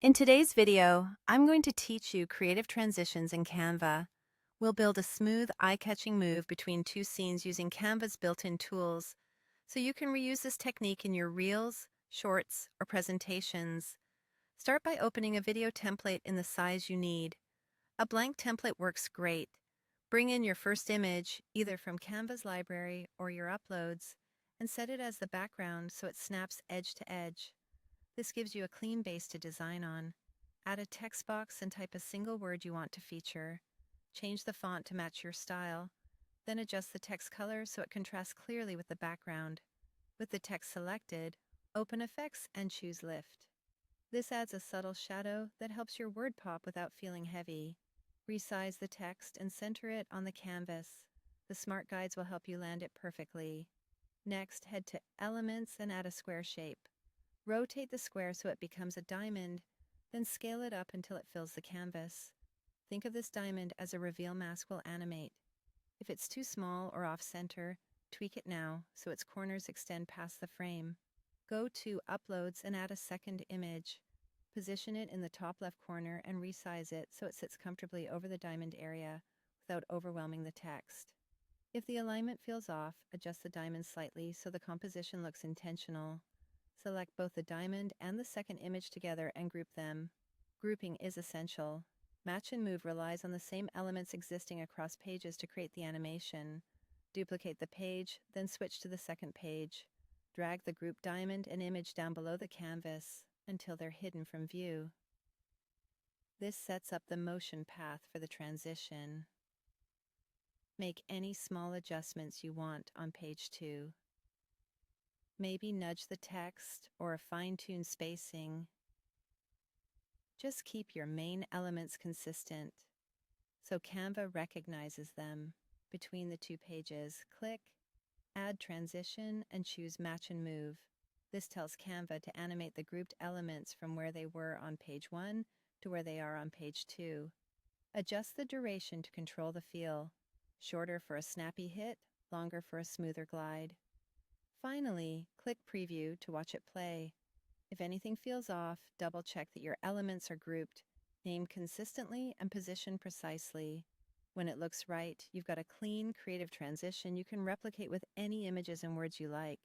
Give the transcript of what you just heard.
In today's video, I'm going to teach you creative transitions in Canva. We'll build a smooth, eye-catching move between two scenes using Canva's built-in tools, so you can reuse this technique in your reels, shorts, or presentations. Start by opening a video template in the size you need. A blank template works great. Bring in your first image, either from Canva's library or your uploads, and set it as the background so it snaps edge to edge. This gives you a clean base to design on. Add a text box and type a single word you want to feature. Change the font to match your style. Then adjust the text color so it contrasts clearly with the background. With the text selected, open Effects and choose Lift. This adds a subtle shadow that helps your word pop without feeling heavy. Resize the text and center it on the canvas. The smart guides will help you land it perfectly. Next, head to Elements and add a square shape. Rotate the square so it becomes a diamond, then scale it up until it fills the canvas. Think of this diamond as a reveal mask will animate. If it's too small or off-center, tweak it now so its corners extend past the frame. Go to Uploads and add a second image. Position it in the top left corner and resize it so it sits comfortably over the diamond area without overwhelming the text. If the alignment feels off, adjust the diamond slightly so the composition looks intentional. Select both the diamond and the second image together and group them. Grouping is essential. Match and Move relies on the same elements existing across pages to create the animation. Duplicate the page, then switch to the second page. Drag the grouped diamond and image down below the canvas until they're hidden from view. This sets up the motion path for the transition. Make any small adjustments you want on page 2. Maybe nudge the text or fine-tune spacing. Just keep your main elements consistent so Canva recognizes them. Between the two pages, click Add Transition and choose Match and Move. This tells Canva to animate the grouped elements from where they were on page 1 to where they are on page 2. Adjust the duration to control the feel. Shorter for a snappy hit, longer for a smoother glide. Finally, click Preview to watch it play. If anything feels off, double-check that your elements are grouped, named consistently, and positioned precisely. When it looks right, you've got a clean, creative transition you can replicate with any images and words you like.